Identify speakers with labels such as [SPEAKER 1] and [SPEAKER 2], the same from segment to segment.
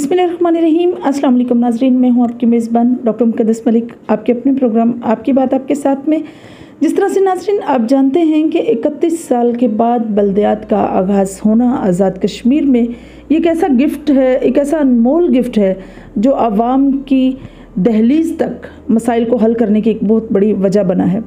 [SPEAKER 1] बिस्मिल्लाहिर्रहमानिर्रहीम। अस्सलाम वालेकुम नाज़रीन, मैं हूं आपकी मेज़बान डॉक्टर मुक़द्दस मलिक, आपके अपने प्रोग्राम आपकी बात आपके साथ में। जिस तरह से नाज़रीन आप जानते हैं कि 31 साल के बाद बल्दियात का आगाज़ होना आज़ाद कश्मीर में, ये एक ऐसा गिफ्ट है, एक ऐसा अनमोल गिफ्ट है जो आवाम की दहलीज़ तक मसाइल को हल करने की एक बहुत बड़ी वजह बना है।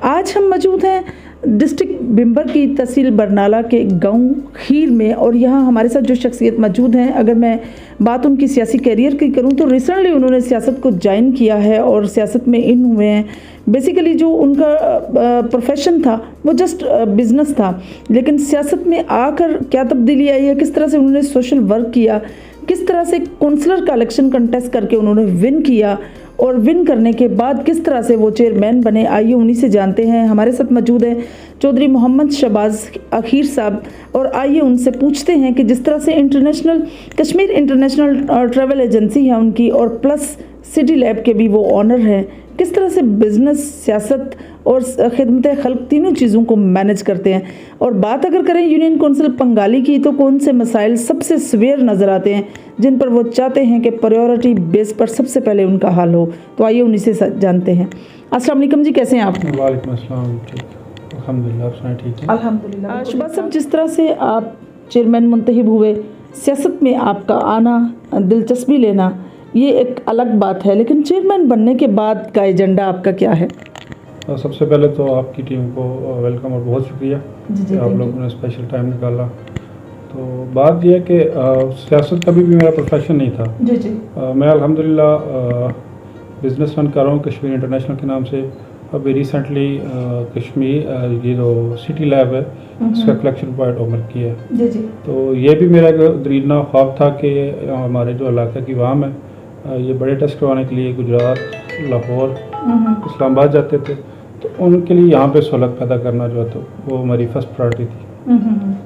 [SPEAKER 1] आज हम मौजूद हैं डिस्ट्रिक्ट बिम्बर की तहसील बरनाला के गांव खीर में, और यहाँ हमारे साथ जो शख्सियत मौजूद हैं, अगर मैं बात उनकी सियासी कैरियर की करूँ तो रिसेंटली उन्होंने सियासत को ज्वाइन किया है और सियासत में इन हुए हैं। बेसिकली जो उनका प्रोफेशन था वो जस्ट बिज़नेस था, लेकिन सियासत में आकर क्या तब्दीली आई है, किस तरह से उन्होंने सोशल वर्क किया, किस तरह से काउंसलर का इलेक्शन कंटेस्ट करके उन्होंने विन किया, और विन करने के बाद किस तरह से वो चेयरमैन बने, आइए उन्हीं से जानते हैं। हमारे साथ मौजूद हैं चौधरी मोहम्मद शहबाज अखीर साहब, और आइए उनसे पूछते हैं कि जिस तरह से कश्मीर इंटरनेशनल ट्रैवल एजेंसी है उनकी, और प्लस सिटी लैब के भी वो ऑनर हैं, किस तरह से बिज़नेस, सियासत और खिदमत खल्क तीनों चीज़ों को मैनेज करते हैं। और बात अगर करें यूनियन कौंसिल पंगाली की, तो कौन से मसाइल सबसे सवेर नज़र आते हैं जिन पर वो चाहते हैं कि प्रायोरिटी बेस पर सबसे पहले उनका हल हो। तो आइए उन्हीं से जानते हैं। अस्सलाम वालेकुम जी, कैसे हैं आप?
[SPEAKER 2] वालेकुम अस्सलाम, ठीक, अल्हम्दुलिल्लाह, आप ठीक हैं?
[SPEAKER 1] अल्हम्दुलिल्लाह। शहबाज साहब, जिस तरह से आप चेयरमैन मुंतखब हुए, सियासत में आपका आना, दिलचस्पी लेना, ये एक अलग बात है, लेकिन चेयरमैन बनने के बाद का एजेंडा आपका क्या है?
[SPEAKER 2] सबसे पहले तो आपकी टीम को वेलकम और बहुत शुक्रिया कि आप लोगों ने स्पेशल टाइम निकाला। तो बात यह है कि सियासत कभी भी मेरा प्रोफेशन नहीं था।
[SPEAKER 1] जी जी।
[SPEAKER 2] मैं अल्हम्दुलिल्लाह बिज़नेस रन कर रहा हूँ कश्मीर इंटरनेशनल के नाम से। अभी रिसेंटली कश्मीर ये जो सिटी लैब है इसका कलेक्शन पॉइंट ओपन किया है।
[SPEAKER 1] जी जी।
[SPEAKER 2] तो ये भी मेरा दरीना ख्वाब था कि हमारे जो इलाके की आवाम है ये बड़े टेस्ट करवाने के लिए गुजरात, लाहौर, इस्लामाबाद जाते थे, तो उनके लिए यहाँ पे सहूलत पैदा करना जो है तो वो हमारी फर्स्ट प्रायोरिटी थी।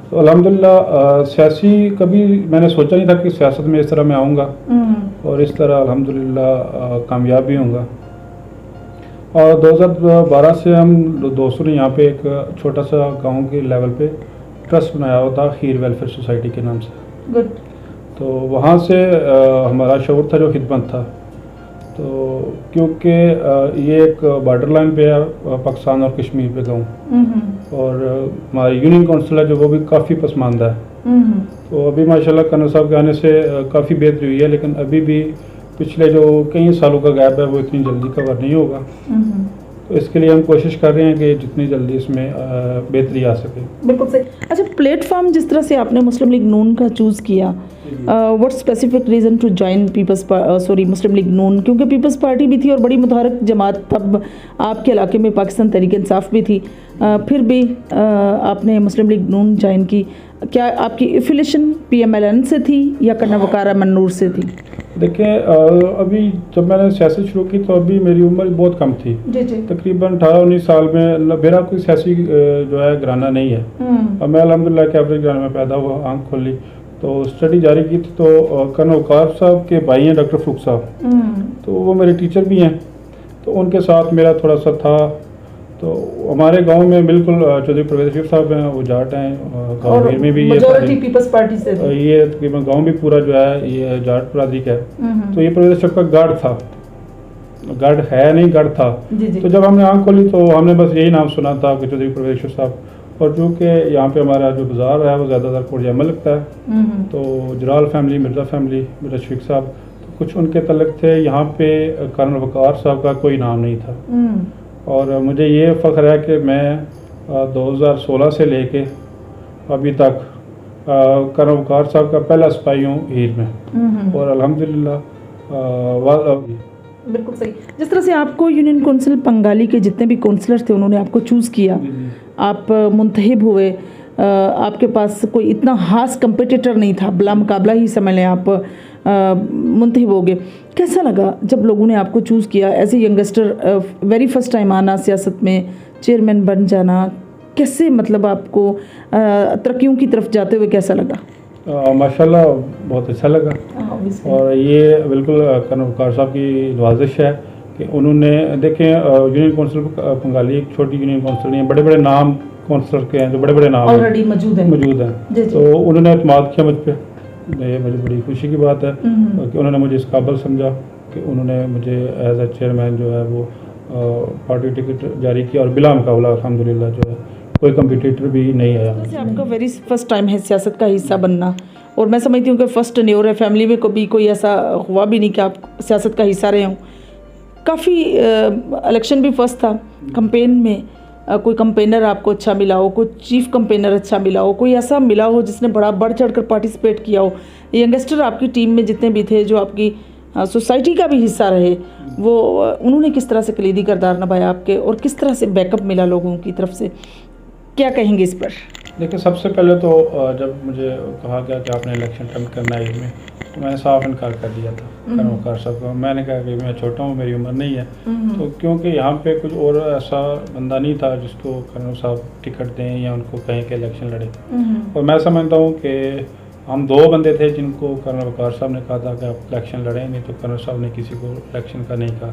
[SPEAKER 2] तो अल्हम्दुलिल्लाह सियासी कभी मैंने सोचा नहीं था कि सियासत में इस तरह मैं आऊँगा, और इस तरह अल्हम्दुलिल्लाह कामयाब भी होऊंगा। और 2012 से हम दोस्तों ने यहाँ पे एक छोटा सा गांव के लेवल पे ट्रस्ट बनाया हुआ था, खीर वेलफेयर सोसाइटी के नाम से।
[SPEAKER 1] गुड। तो
[SPEAKER 2] वहाँ से हमारा शऊर था जो खिदमत था। तो क्योंकि ये एक बॉर्डर लाइन पे है पाकिस्तान और कश्मीर पे गाँव, और हमारी यूनियन काउंसिल है जो वो भी काफ़ी पसमानदा है। तो अभी माशाल्लाह कर्नल साहब के आने से काफ़ी बेहतरी हुई है, लेकिन अभी भी पिछले जो कई सालों का गैप है वो इतनी जल्दी कवर नहीं होगा। तो इसके लिए हम कोशिश कर रहे हैं कि जितनी जल्दी इसमें बेहतरी आ सके।
[SPEAKER 1] बिल्कुल सही। अच्छा, प्लेटफॉर्म जिस तरह से आपने मुस्लिम लीग नून का चूज़ किया, what specific reason to join Muslim League Noon? क्योंकि पीपल्स पार्टी भी थी और बड़ी मुतहरक जमात तब आपके इलाके में पाकिस्तान तहरीक इंसाफ भी थी, फिर भी आपने मुस्लिम लीग नून ज्वाइन की। क्या आपकी एफिलिएशन PMLN से थी या कन्ना वकारा मन्नूर से थी?
[SPEAKER 2] देखिए अभी जब मैंने सियासत शुरू की तो अभी मेरी उम्र बहुत कम थी।
[SPEAKER 1] जी जी।
[SPEAKER 2] तकरीबन 18-19 साल में। मेरा कोई सियासी जो है घराना नहीं है। अब मैं अल्हम्दुलिल्लाह के एवरेज घराने में पैदा हुआ, आंख खोली तो स्टडी जारी की थी। तो कर्नल वकार साहब के भाई हैं डॉक्टर फरूक साहब, तो वो मेरे टीचर भी हैं, तो उनके साथ मेरा थोड़ा सा था। तो हमारे गांव में बिल्कुल चौधरी परवेज शरीफ साहब हैं, वो जाट हैं, गाँव में भी
[SPEAKER 1] मेजॉरिटी पीपल्स पार्टी से थे।
[SPEAKER 2] ये तकरीबन गांव भी पूरा जो है ये जाट बरादरी का है। तो ये परवेज शरीफ का गार्ड था, गार्ड है नहीं, गार्ड था। तो जब हमने आंख खोली तो हमने बस यही नाम सुना था कि चौधरी परवेज शरीफ साहब, और चूँकि यहाँ पे हमारा जो बाज़ार है वो ज़्यादातर कोर्जामल लगता है, तो जलाल फैमिली, मिर्ज़ा फैमिली, मिर्ज़ा शफीक साहब, तो कुछ उनके तलक थे। यहाँ पे कर्नल वकार साहब का कोई नाम नहीं था। और मुझे ये फ़ख्र है कि मैं 2016 से लेके अभी तक कर्नल वकार साहब का पहला सिपाही हूँ हीर में, और अल्हम्दुलिल्लाह
[SPEAKER 1] बिल्कुल सही। जिस तरह से आपको यूनियन कौंसिल पंगाली के जितने भी काउंसलर थे उन्होंने आपको चूज़ किया, आप मुंतखब हुए, आपके पास कोई इतना खास कंपटीटर नहीं था, बिला मुकाबला ही समझ लें आप मुंतखब हो गए। कैसा लगा जब लोगों ने आपको चूज़ किया as a youngster, very first time आना सियासत में, चेयरमैन बन जाना, कैसे मतलब आपको तरक्कियों की तरफ जाते हुए कैसा लगा?
[SPEAKER 2] माशाल्लाह बहुत अच्छा लगा। और ये बिल्कुल कर्नल वकार साहब की नवाजिश है कि उन्होंने देखें यूनियन कौंसिल पंगाली एक छोटी यूनियन कौंसिल नहीं है, बड़े बड़े नाम कौंसलर के हैं जो बड़े बड़े नाम
[SPEAKER 1] ऑलरेडी मौजूद हैं।
[SPEAKER 2] तो उन्होंने एतमाद किया मुझ पर ये मुझे बड़ी खुशी की बात है कि उन्होंने मुझे इस काबिल समझा कि उन्होंने मुझे एज ए चेयरमैन जो है वो पार्टी टिकट जारी किया और बिला मुकाबला अल्हम्दुलिल्लाह जो है कोई कम्पिटिटर भी नहीं आया।
[SPEAKER 1] जैसे आपका वेरी फर्स्ट टाइम है सियासत का हिस्सा बनना, और मैं समझती हूँ कि फर्स्ट टेन्योर है, फैमिली में कभी कोई ऐसा हुआ भी नहीं कि आप सियासत का हिस्सा रहे हों। काफ़ी इलेक्शन भी फर्स्ट था, कैंपेन में कोई कैंपेनर आपको अच्छा मिला हो, कोई चीफ कैंपेनर अच्छा मिला हो, कोई ऐसा मिला हो जिसने बड़ा बढ़ चढ़ कर पार्टिसिपेट किया हो, यंगस्टर आपकी टीम में जितने भी थे जो आपकी सोसाइटी का भी हिस्सा रहे, वो उन्होंने किस तरह से कलीदी किरदार निभाया आपके, और किस तरह से बैकअप मिला लोगों की तरफ से, क्या कहेंगे इस पर?
[SPEAKER 2] देखिए, सबसे पहले तो जब मुझे कहा गया कि आपने इलेक्शन अटेम्प्ट करना है इसमें, तो मैंने साफ इनकार कर दिया था कर्नल वक़ार साहब को। मैंने कहा कि मैं छोटा हूँ, मेरी उम्र नहीं है, तो क्योंकि यहाँ पे कुछ और ऐसा बंदा नहीं था जिसको कर्नल साहब टिकट दें या उनको कहें कि इलेक्शन लड़े। और मैं समझता हूँ कि हम दो बंदे थे जिनको कर्नल वक़ार साहब ने कहा था कि आप इलेक्शन लड़ें, नहीं तो कर्नल साहब ने किसी को इलेक्शन का नहीं कहा।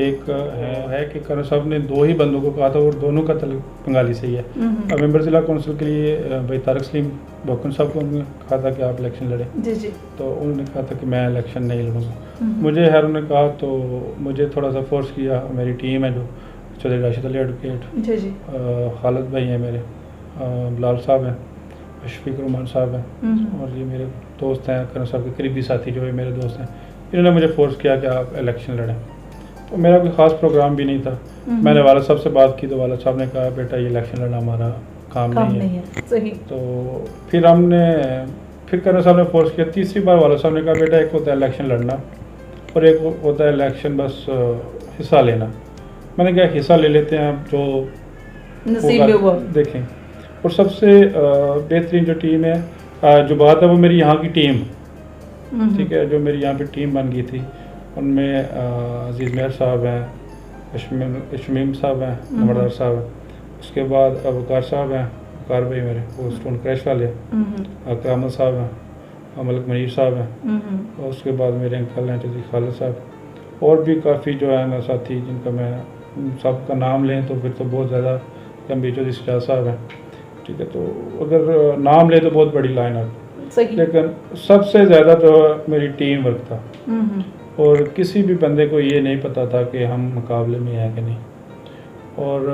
[SPEAKER 2] एक है कि कर्नल साहब ने दो ही बंदों को कहा था और दोनों का तल्लुक बंगाली से ही है। और मेंबर ज़िला कौंसिल के लिए भाई तारिक सलीम बोकन साहब को उन्होंने कहा था कि आप इलेक्शन लड़ें, जी। तो उन्होंने कहा था कि मैं इलेक्शन नहीं लड़ूँगा। मुझे हैरून ने कहा तो मुझे थोड़ा सा फोर्स किया। मेरी टीम है जो चौधरी राशिद अली एडवोकेट, खालिद भाई हैं मेरे, बिलाल साहब हैं, शफीक रहमान साहब हैं, और ये मेरे दोस्त हैं, कर्नल साहब के करीबी साथी जो है मेरे दोस्त हैं। इन्होंने मुझे फोर्स किया कि आप इलेक्शन लड़ें। तो मेरा कोई ख़ास प्रोग्राम भी नहीं था। मैंने वालिद साहब से बात की तो वालिद साहब ने कहा बेटा ये इलेक्शन लड़ना हमारा काम नहीं है। सही। तो फिर कर्नल साहब ने फोर्स किया। तीसरी बार वालिद साहब ने कहा बेटा एक होता है इलेक्शन लड़ना और एक होता है इलेक्शन बस हिस्सा लेना। मैंने कहा हिस्सा ले लेते हैं, आप जो नसीब में हुआ देखें। और सबसे बेहतरीन जो टीम है, जो बात है वो मेरी यहाँ की टीम, ठीक है, जो मेरी यहाँ पे टीम बन गई थी उनमें अजीज़ मेहर साहब हैं, शमीम साहब हैं, नंबरदार साहब हैं, उसके बाद वक़ार साहब हैं, वक़ार भाई मेरे वो स्टोन क्रैश वाले हैं, कामल साहब हैं, मलिक मनीर साहब हैं, और उसके बाद मेरे अंकल हैं चौधरी खालिद साहब, और भी काफ़ी जो है ना साथी जिनका मैं सबका नाम लें तो फिर तो बहुत ज़्यादा लंबी, चौधरी सिराज साहब हैं, ठीक है। तो अगर नाम ले तो बहुत बड़ी लाइन है, लेकिन सबसे ज़्यादा तो मेरी टीम वर्क था, और किसी भी बंदे को ये नहीं पता था कि हम मुकाबले में हैं कि नहीं। और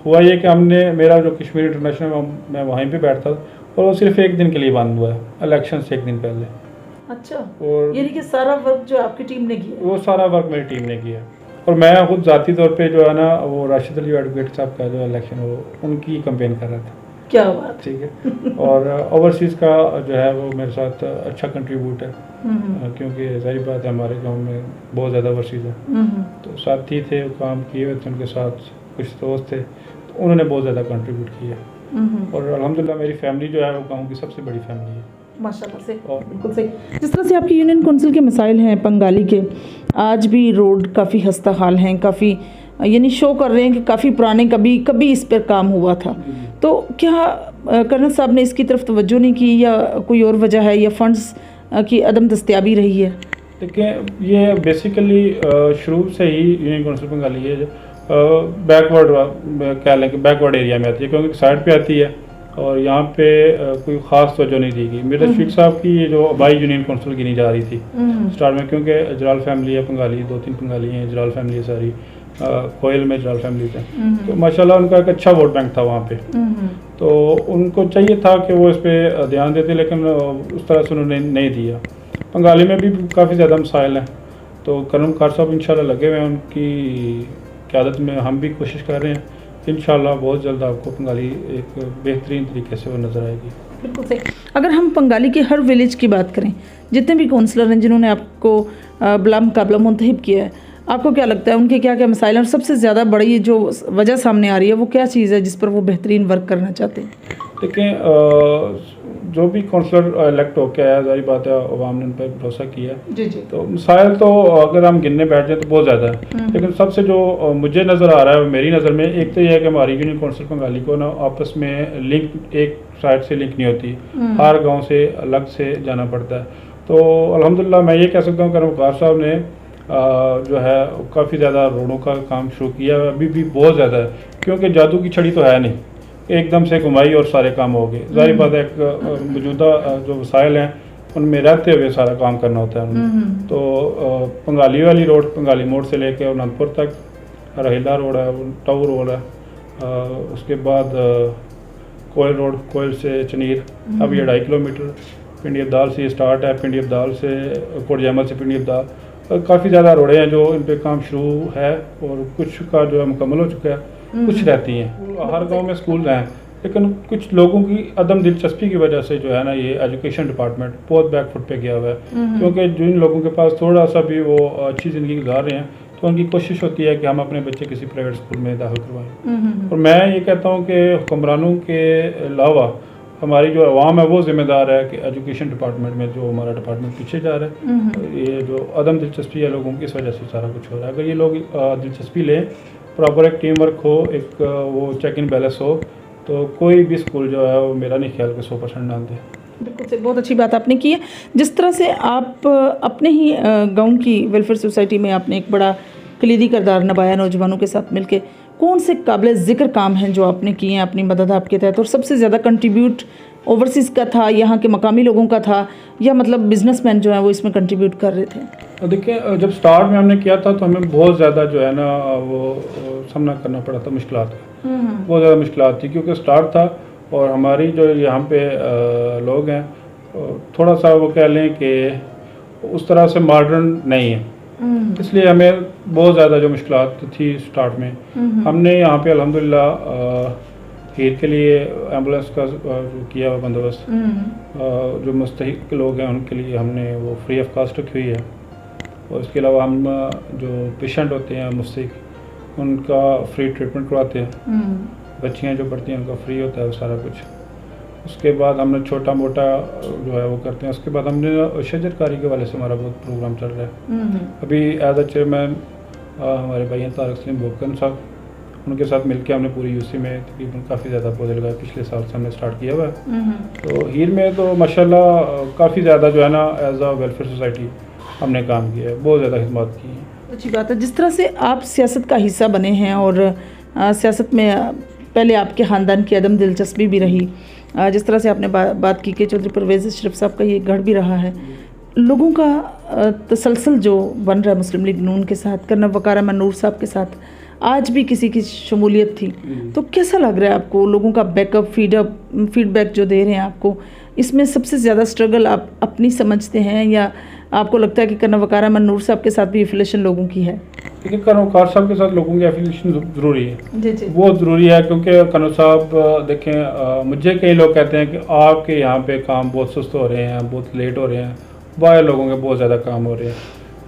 [SPEAKER 2] हुआ ये कि हमने मेरा जो कश्मीर इंटरनेशनल मैं वहीं पे बैठता था, और वो सिर्फ एक दिन के लिए बंद हुआ है, इलेक्शन से एक दिन पहले। अच्छा। और यानी कि सारा वर्क जो आपकी टीम ने किया, वो सारा वर्क मेरी टीम ने किया। और मैं खुद ज़ाती तौर पे जो है ना वो राशिद अली एडवोकेट साहब का जो इलेक्शन वो उनकी कैंपेन कर रहा था। क्या बात, ठीक है। और ओवरसीज़ का जो है वो मेरे साथ अच्छा कंट्रीब्यूट है, क्योंकि जाहिर बात है हमारे गांव में बहुत ज़्यादा ओवरसीज़ है, तो साथी थे, वो काम किए हुए थे, उनके साथ कुछ दोस्त थे, तो उन्होंने बहुत ज़्यादा कंट्रीब्यूट किया। और अल्हम्दुलिल्लाह मेरी फैमिली जो है वो गाँव की सबसे बड़ी फैमिली है, माशाल्लाह से। और बिल्कुल सही। जिस तरह से आपकी यूनियन कौंसिल के मसाइल हैं पंगाली के, आज भी रोड काफ़ी खस्ता हाल हैं, काफ़ी यानी शो कर रहे हैं कि काफ़ी पुराने कभी इस पर काम हुआ था, तो क्या कर्नल साहब ने इसकी तरफ तवज्जो नहीं की, या कोई और वजह है, या फंड्स की अदम दस्तयाबी रही है? देखिए, ये बेसिकली शुरू से ही यूनियन कौंसिल पंगाली है बैकवर्ड कह लें कि बैकवर्ड एरिया में आती है, क्योंकि साइड पे आती है और यहाँ पे कोई ख़ास तवज्जो नहीं दी गई। मेरे शफीक साहब की ये जो बाई यूनियन कौंसिल गिनी जा रही थी स्टार्ट में, क्योंकि जलाल फैमिली है पंगाली, 2-3 पंगाली हैं, जलाल फैमिली है सारी, कोयल में जलाल फैमिली थे, तो माशाल्लाह उनका एक अच्छा वोट बैंक था वहाँ पे, तो उनको चाहिए था कि वो इस पर ध्यान देते, लेकिन उस तरह से उन्होंने नहीं दिया। पंगाली में भी काफ़ी ज़्यादा मसाइल हैं, तो कर्नल वक़ार साहब इंशाल्लाह लगे हुए हैं, उनकी क़यादत में हम भी कोशिश कर रहे हैं, इंशाल्लाह बहुत जल्द आपको पंगाली एक बेहतरीन तरीके से वो नज़र आएगी। बिल्कुल सही। अगर हम पंगाली के हर विलेज की बात करें, जितने भी काउंसलर हैं जिन्होंने आपको बिला मुकाबला मुंतखब किया है, आपको क्या लगता है उनके क्या क्या मसाइल हैं, और सबसे ज़्यादा बड़ी जो वजह सामने आ रही है वो क्या चीज़ है जिस पर वो बेहतरीन वर्क करना चाहते हैं? देखिए, जो भी काउंसलर इलेक्ट होकर आया, जारी बात है अवाम ने उन पर भरोसा किया, जी। तो मसाइल तो अगर हम गिनने बैठ जाए तो बहुत ज़्यादा है, लेकिन सबसे जो मुझे नज़र आ रहा है मेरी नज़र में, एक तो यह है कि हमारी यूनियन कौंसिल पंगाली को ना आपस में लिंक एक साइड से लिंक नहीं होती, हर गाँव से अलग से जाना पड़ता है। तो अल्हम्दुलिल्लाह मैं ये कह सकता हूँ कर्नल वक़ार साहब ने जो है काफ़ी ज़्यादा रोडों का काम शुरू किया, अभी भी बहुत ज़्यादा है, क्योंकि जादू की छड़ी तो है नहीं, एकदम से घुमाई और सारे काम हो गए। जाहिर बात है मौजूदा जो वसाइल हैं उनमें रहते हुए सारा काम करना होता है उन्हें। तो पंगाली वाली रोड, पंगाली मोड़ से लेके अनंतपुर तक, रहेला रोड है, टाऊ रोड है, उसके बाद कोयल रोड, कोयल से चनीर, अब ये 2.5 किलोमीटर, पिंडी अब्दाल से ये स्टार्ट है, पिंडी अब्दाल से कोट जैमल से पिंडी अब्दाल, काफ़ी ज़्यादा रोडें हैं जो इन पे काम शुरू है और कुछ का जो है मुकम्मल हो चुका है, कुछ रहती हैं। हर गांव में स्कूल हैं, लेकिन कुछ लोगों की अदम दिलचस्पी की वजह से जो है ना ये एजुकेशन डिपार्टमेंट बहुत बैकफुट पे गया हुआ है, क्योंकि जिन लोगों के पास थोड़ा सा भी वो अच्छी ज़िंदगी गुजार रहे हैं तो उनकी कोशिश होती है कि हम अपने बच्चे किसी प्राइवेट स्कूल में दाखिल करवाएं। और मैं ये कहता हूँ कि हुक्मरानों के अलावा हमारी जो अवाम है वो जिम्मेदार है कि एजुकेशन डिपार्टमेंट में जो हमारा डिपार्टमेंट पीछे जा रहा है, ये जो अदम दिलचस्पी है लोगों की, इस वजह से सारा कुछ हो रहा है। अगर ये लोग दिलचस्पी लें, प्रॉपर एक टीम वर्क हो, एक वो चेक इन बैलेंस हो, तो कोई भी स्कूल जो है वो मेरा नहीं ख्याल कि 100% डाल दे।
[SPEAKER 1] बिल्कुल से बहुत अच्छी बात आपने की है। जिस तरह से आप अपने ही गांव की वेलफेयर सोसाइटी में आपने एक बड़ा कलीदी किरदार निभाया नौजवानों के साथ मिलके, कौन से काबिल ज़िक्र काम हैं जो आपने किए हैं अपनी मदद आपके तहत, और सबसे ज़्यादा कंट्रीब्यूट ओवरसीज़ का था, यहाँ के मकामी लोगों का था, या मतलब बिजनेसमैन जो है वो इसमें कंट्रीब्यूट कर रहे थे?
[SPEAKER 2] देखिए, जब स्टार्ट में हमने किया था तो हमें बहुत ज़्यादा जो है ना वो सामना करना पड़ा था, मुश्किलात का, बहुत ज़्यादा मुश्किलात थी, क्योंकि स्टार्ट था और हमारी जो यहाँ पे लोग हैं थोड़ा सा वो कह लें कि उस तरह से मॉडर्न नहीं है, इसलिए हमें बहुत ज़्यादा जो मुश्किलात थी स्टार्ट में। हमने यहाँ पे अल्हम्दुलिल्लाह हीर के लिए एम्बुलेंस का किया हुआ बंदोबस्त, जो मुस्तहिक लोग हैं उनके लिए हमने वो फ्री ऑफ कास्ट रखी हुई है, और इसके अलावा हम जो पेशेंट होते हैं मुस्तहिक उनका फ्री ट्रीटमेंट करवाते हैं, बच्चियाँ जो पढ़ती हैं उनका फ्री होता है वो सारा कुछ। उसके बाद हमने छोटा मोटा जो है वो करते हैं। उसके बाद हमने शजरकारी के वाले से हमारा बहुत प्रोग्राम चल रहा है। अभी एज अ चेयरमैन हमारे भाई हैं तारक सलीम बोकन साहब, उनके साथ मिलकर हमने पूरी यूसी में तकरीबन काफ़ी ज़्यादा पौधे लगाए, पिछले साल से हमने स्टार्ट किया हुआ है। तो हीर में तो माशाल्लाह काफ़ी ज़्यादा जो है ना एज अ वेलफेयर सोसाइटी हमने काम किया है, बहुत ज़्यादा खिदमत की है।
[SPEAKER 1] अच्छी बात है। जिस तरह से आप सियासत का हिस्सा बने हैं और सियासत में पहले आपके ख़ानदान की अदम दिलचस्पी भी रही, जिस तरह से आपने बात की कि चौधरी परवेज़ अशरफ साहब का ये गढ़ भी रहा है, लोगों का तसलसल जो बन रहा है मुस्लिम लीग नून के साथ, कर्नल वक़ार अहमद नूर साहब के साथ आज भी किसी की शमूलियत थी, तो कैसा लग रहा है आपको? लोगों का बैकअप फीडबैक जो दे रहे हैं आपको, इसमें सबसे ज़्यादा स्ट्रगल आप अपनी समझते हैं या आपको लगता है कि कर्नल वक़ार अहमद नूर साहब के साथ भी एफिलेशन लोगों की है?
[SPEAKER 2] देखिए, कर्नल वक़ार साहब के साथ लोगों की एफिलेशन ज़रूरी है,
[SPEAKER 1] जी।
[SPEAKER 2] बहुत ज़रूरी है, क्योंकि कर्नल साहब देखें, मुझे कई लोग कहते हैं कि आपके यहाँ पे काम बहुत सुस्त हो रहे हैं, बहुत लेट हो रहे हैं, बाहर लोगों के बहुत ज़्यादा काम हो रहे हैं।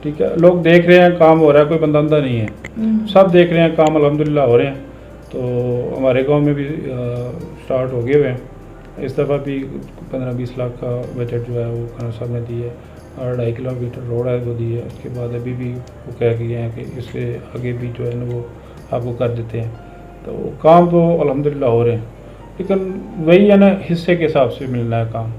[SPEAKER 2] ठीक है, लोग देख रहे हैं काम हो रहा है, कोई बंदा अंधा नहीं है, सब देख रहे हैं काम अल्हम्दुलिल्लाह हो रहे हैं। तो हमारे गांव में भी स्टार्ट हो गए हुए हैं, इस दफ़ा भी 15-20 लाख का बजट जो है वो कर्नल साहब ने दी है, और 2.5 किलोमीटर रोड है वो दी है। उसके बाद अभी भी वो कह गए हैं कि इससे आगे भी जो है ना वो आपको कर देते हैं। तो काम तो अल्हम्दुलिल्लाह हो रहे हैं, लेकिन वही है ना, हिस्से के हिसाब से मिलना है काम।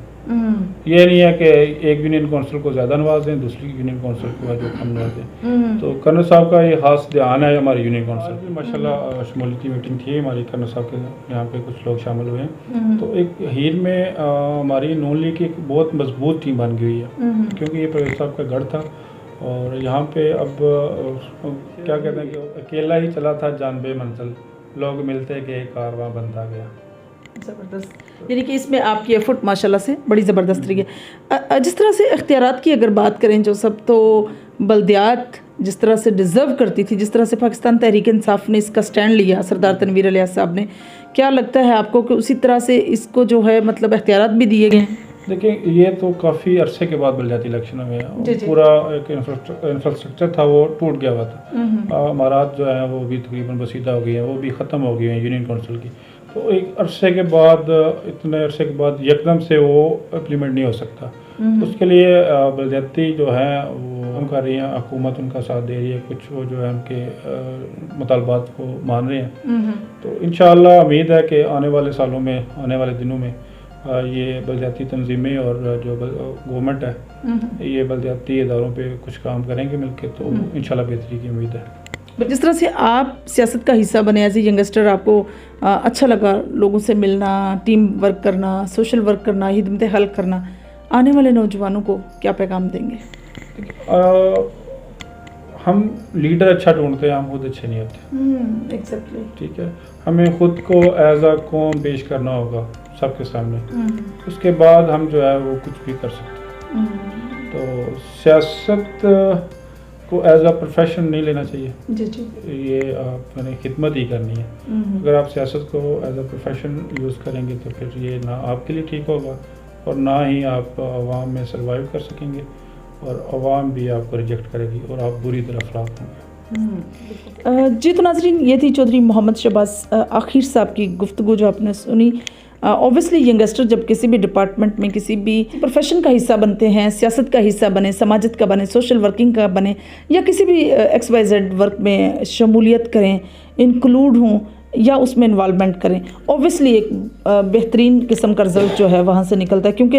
[SPEAKER 2] ये नहीं है कि एक यूनियन काउंसिल को ज़्यादा नवाज दें, दूसरी यूनियन काउंसिल को जो कम नवाज दें। तो कर्नल साहब का ये खास ध्यान है हमारी यूनियन काउंसिल की। माशाल्लाह शमूलियती मीटिंग थी हमारी, कर्नल साहब के यहाँ पे कुछ लोग शामिल हुए हैं। तो एक हीर में हमारी नून लीग की एक बहुत मजबूत टीम बन गई है, क्योंकि ये परवेज़ साहब का गढ़ था, और यहाँ पे अब क्या कहते हैं कि अकेला ही चला था जानबे मंजिल, लोग मिलते गए कारवां बनता गया।
[SPEAKER 1] ज़बरदस्त, यानी कि इसमें आपकी एफर्ट माशाल्लाह से बड़ी ज़बरदस्त रही है। जिस तरह से इख्तियारात की अगर बात करें जो सब, तो बल्दियात जिस तरह से डिज़र्व करती थी, जिस तरह से पाकिस्तान तहरीक इंसाफ ने इसका स्टैंड लिया, सरदार तनवीर अलियास साहब ने, क्या लगता है आपको कि उसी तरह से इसको जो है मतलब इख्तियारात भी दिए गए हैं?
[SPEAKER 2] देखिए, ये तो काफ़ी अरसे के बाद बल्दियाती इलेक्शन में पूरा एक इंफ्रास्ट्रक्चर था वो टूट गया हुआ था। इमारत जो है वो भी तकरीबन बसीदा हो गई है, वो भी ख़त्म हो गई है यूनियन काउंसिल की। तो एक अरसे के बाद, इतने अरसे के बाद यकदम से वो इम्प्लीमेंट नहीं हो सकता। उसके लिए बल्दियाती जो है वो हम कर रही हैं, हुकूमत उनका साथ दे रही है, कुछ वो जो है उनके मुतालबात को मान रहे हैं। तो इंशाअल्लाह उम्मीद है कि आने वाले सालों में, आने वाले दिनों में ये बल्दियाती तंजीमें और जो गवर्नमेंट है ये बल्दियाती इदारों पे कुछ काम करेंगे मिलके, तो इंशाल्लाह बेहतरी की उम्मीद है।
[SPEAKER 1] जिस तरह से आप सियासत का हिस्सा बने एज ए यंगस्टर, आपको अच्छा लगा लोगों से मिलना, टीम वर्क करना, सोशल वर्क करना, हिदमत हल करना, आने वाले नौजवानों को क्या पैगाम देंगे?
[SPEAKER 2] हम लीडर अच्छा ढूंढते हैं, हम खुद अच्छे नहीं होते।
[SPEAKER 1] एग्जैक्टली।
[SPEAKER 2] ठीक है, हमें खुद को एज अ कौम पेश करना होगा सबके सामने, उसके बाद हम जो है वो कुछ भी कर सकते हैं। तो सियासत को एज अ प्रोफेशन नहीं लेना चाहिए।
[SPEAKER 1] जी जी।
[SPEAKER 2] ये मैंने खिदमत ही करनी है। अगर आप सियासत को एज अ प्रोफेशन यूज़ करेंगे तो फिर ये ना आपके लिए ठीक होगा और ना ही आप आवाम में सर्वाइव कर सकेंगे, और आवाम भी आपको रिजेक्ट करेगी और आप बुरी तरह खराब होंगे।
[SPEAKER 1] जी तो नाज़रीन, ये थी चौधरी मोहम्मद शहबाज आखिर साहब की गुफ्तगू जो आपने सुनी। ऑब्वियसली यंगस्टर जब किसी भी डिपार्टमेंट में, किसी भी प्रोफेशन का हिस्सा बनते हैं, सियासत का हिस्सा बने, समाजत का बने, सोशल वर्किंग का बने, या किसी भी XYZ वर्क में शमूलियत करें, इंक्लूड हों या उसमें इन्वॉल्वमेंट करें, ऑब्वियसली एक बेहतरीन किस्म का रिजल्ट जो है वहाँ से निकलता है, क्योंकि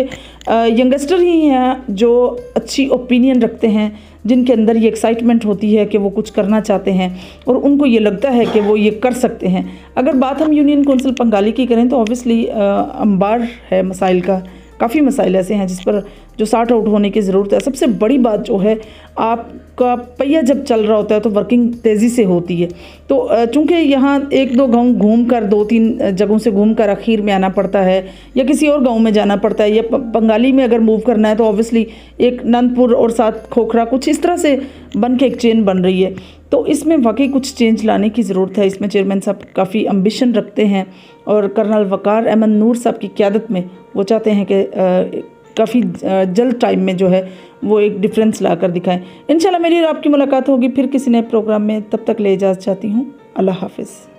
[SPEAKER 1] यंगस्टर ही हैं जो अच्छी ओपिनियन रखते हैं, जिनके अंदर ये एक्साइटमेंट होती है कि वो कुछ करना चाहते हैं और उनको ये लगता है कि वो ये कर सकते हैं। अगर बात हम यूनियन कौंसिल पंगाली की करें तो ऑब्वियसली अंबार है मसाइल का, काफ़ी मसाइल ऐसे हैं जिस पर जो सॉर्ट आउट होने की ज़रूरत है। सबसे बड़ी बात जो है, आपका पहिया जब चल रहा होता है तो वर्किंग तेज़ी से होती है। तो चूँकि यहाँ एक दो गांव घूम कर, 2-3 जगहों से घूम कर आखिर में आना पड़ता है, या किसी और गांव में जाना पड़ता है, या पंगाली में अगर मूव करना है तो ऑब्वियसली एक नंदपुर और साथ खोखरा, कुछ इस तरह से बन के एक चेन बन रही है। तो इसमें वाकई कुछ चेंज लाने की ज़रूरत है। इसमें चेयरमैन साहब काफ़ी एम्बिशन रखते हैं और कर्नल वकार अहमद नूर साहब की क़यादत में वो चाहते हैं कि काफ़ी जल्द टाइम में जो है वो एक डिफरेंस ला कर दिखाएं। इंशाल्लाह मेरी और आपकी मुलाकात होगी फिर किसी नए प्रोग्राम में। तब तक ले इजाज़त चाहती हूँ। अल्लाह हाफ़िज़।